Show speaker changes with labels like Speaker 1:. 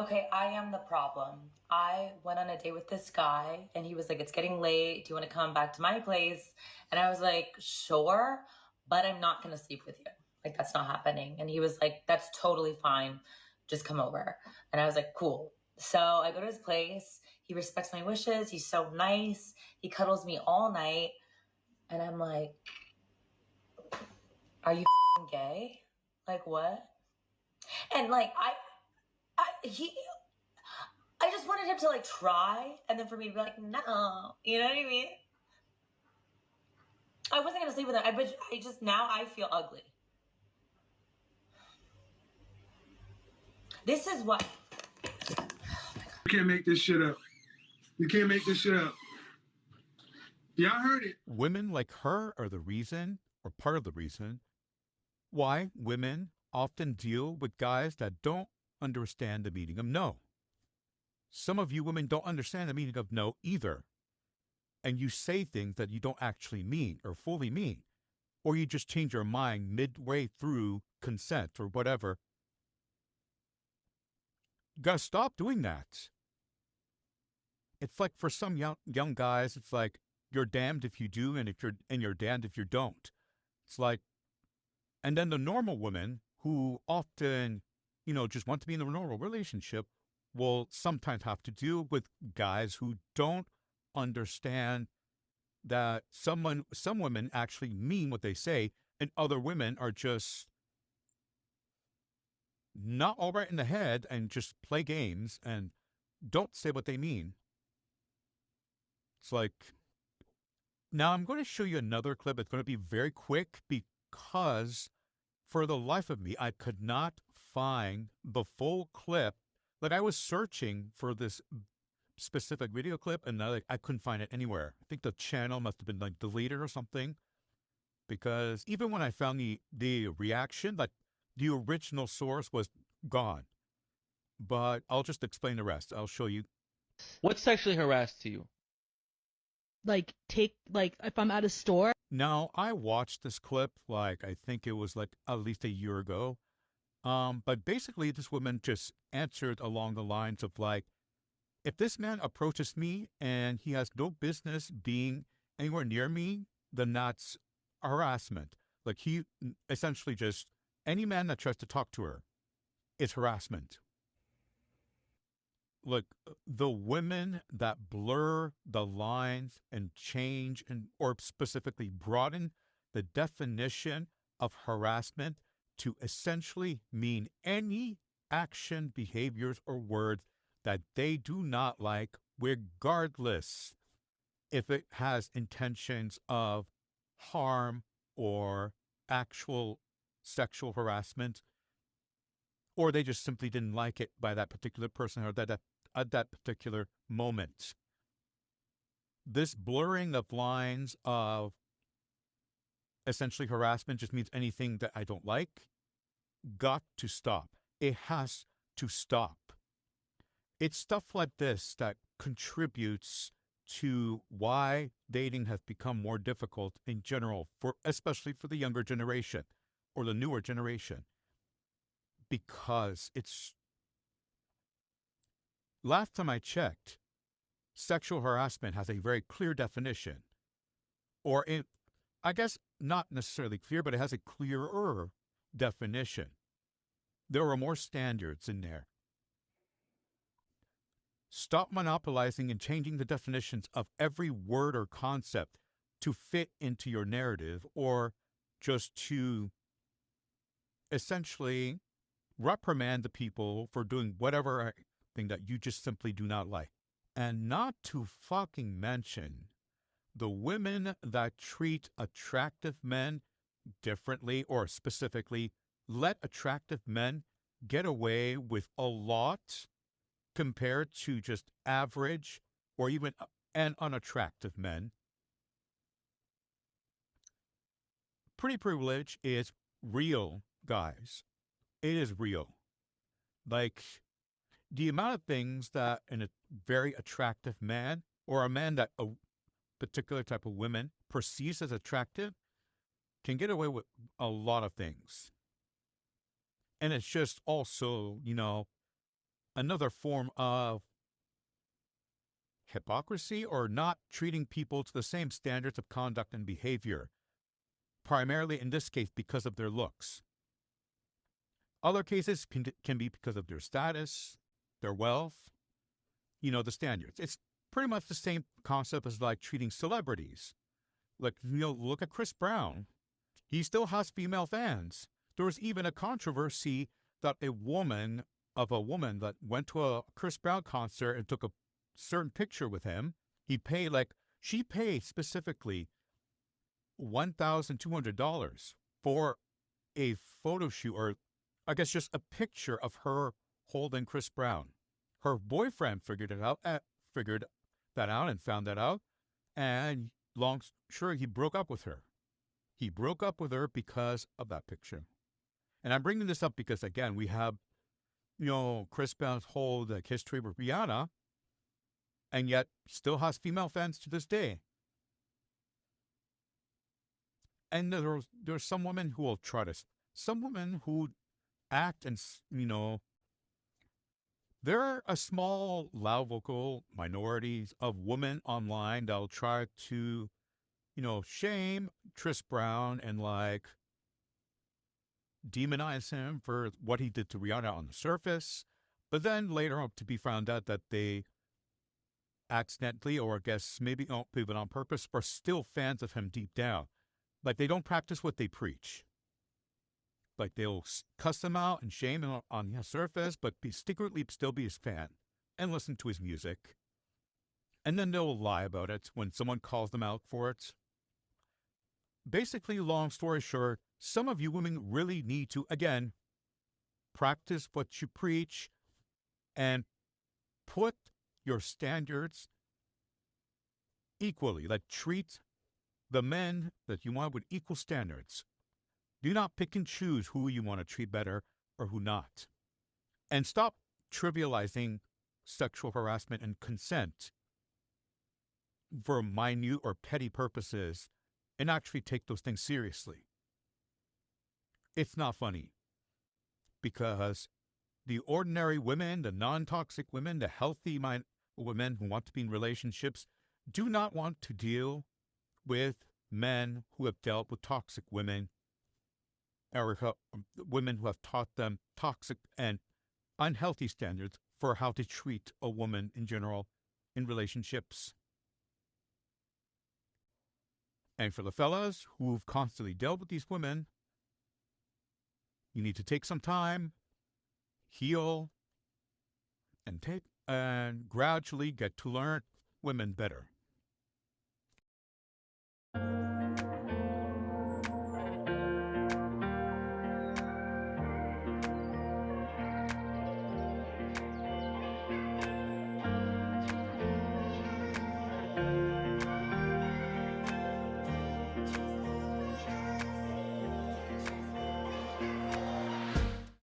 Speaker 1: Okay, I am the problem. I went on a date with this guy and he was like, "It's getting late. Do you want to come back to my place?" And I was like, "Sure, but I'm not going to sleep with you. Like, that's not happening." And he was like, "That's totally fine. Just come over." And I was like, "Cool." So I go to his place. He respects my wishes. He's so nice. He cuddles me all night. And I'm like, "Are you gay? Like, what?" And like, I just wanted him to like try, and then for me to be like, no, you know what I mean? I wasn't gonna sleep with him. But I just now I feel ugly. This is what.
Speaker 2: You can't make this shit up. You can't make this shit up. Y'all heard it.
Speaker 3: Women like her are the reason, or part of the reason, why women often deal with guys that don't understand the meaning of no. Some of you women don't understand the meaning of no either. And you say things that you don't actually mean or fully mean. Or you just change your mind midway through consent or whatever. You gotta stop doing that. It's like for some young guys, it's like you're damned if you do, and you're damned if you don't. It's like, and then the normal women who often, just want to be in a normal relationship will sometimes have to deal with guys who don't understand that some women actually mean what they say, and other women are just not all right in the head and just play games and don't say what they mean. It's like, now I'm going to show you another clip. It's going to be very quick because for the life of me, I could not find the full clip. Like I was searching for this specific video clip and I couldn't find it anywhere. I think the channel must have been like deleted or something, because even when I found the reaction, like the original source was gone. But I'll just explain the rest. I'll show you.
Speaker 4: What sexually harassed you?
Speaker 5: Like if I'm at a store.
Speaker 3: Now, I watched this clip, like, I think it was like at least a year ago. But basically, this woman just answered along the lines of like, if this man approaches me and he has no business being anywhere near me, then that's harassment. Like he essentially just, any man that tries to talk to her is harassment. Look, the women that blur the lines and change or specifically broaden the definition of harassment to essentially mean any action, behaviors, or words that they do not like, regardless if it has intentions of harm or actual sexual harassment, or they just simply didn't like it by that particular person or that at that particular moment. This blurring of lines of essentially harassment just means anything that I don't like. Got to stop. It has to stop. It's stuff like this that contributes to why dating has become more difficult in general, especially for the younger generation or the newer generation. Because it's, last time I checked, sexual harassment has a very clear definition. Or I guess not necessarily clear, but it has a clearer definition. There are more standards in there. Stop monopolizing and changing the definitions of every word or concept to fit into your narrative, or just to essentially reprimand the people for doing whatever thing that you just simply do not like. And not to fucking mention the women that treat attractive men differently, or specifically let attractive men get away with a lot compared to just average or even and unattractive men. Pretty privilege is real, guys. It is real. Like, the amount of things that a very attractive man, or a man that a particular type of women perceives as attractive, can get away with a lot of things. And it's just also, another form of hypocrisy or not treating people to the same standards of conduct and behavior, primarily in this case because of their looks. Other cases can be because of their status, their wealth, the standards. It's pretty much the same concept as like treating celebrities. Like, look at Chris Brown. He still has female fans. There was even a controversy that a woman that went to a Chris Brown concert and took a certain picture with him. She paid specifically $1,200 for a photo shoot, or I guess just a picture of her holding Chris Brown. Her boyfriend figured that out and found that out, and he broke up with her. He broke up with her because of that picture. And I'm bringing this up because, again, we have, Chris Brown's whole history with Rihanna, and yet still has female fans to this day. And there's some women who will some women who act and, there are a small, loud vocal minorities of women online that'll try to, shame Chris Brown and demonize him for what he did to Rihanna on the surface, but then later on to be found out that they accidentally, or I guess maybe even on purpose, are still fans of him deep down. Like they don't practice what they preach. Like they'll cuss him out and shame him on the surface, but secretly still be his fan and listen to his music. And then they'll lie about it when someone calls them out for it. Basically, long story short, some of you women really need to, again, practice what you preach and put your standards equally. Like treat the men that you want with equal standards. Do not pick and choose who you want to treat better or who not. And stop trivializing sexual harassment and consent for minute or petty purposes, and actually take those things seriously. It's not funny, because the ordinary women, the non-toxic women, the healthy women who want to be in relationships do not want to deal with men who have dealt with toxic women, or women who have taught them toxic and unhealthy standards for how to treat a woman in general in relationships. And for the fellas who've constantly dealt with these women, you need to take some time, heal, and gradually get to learn women better.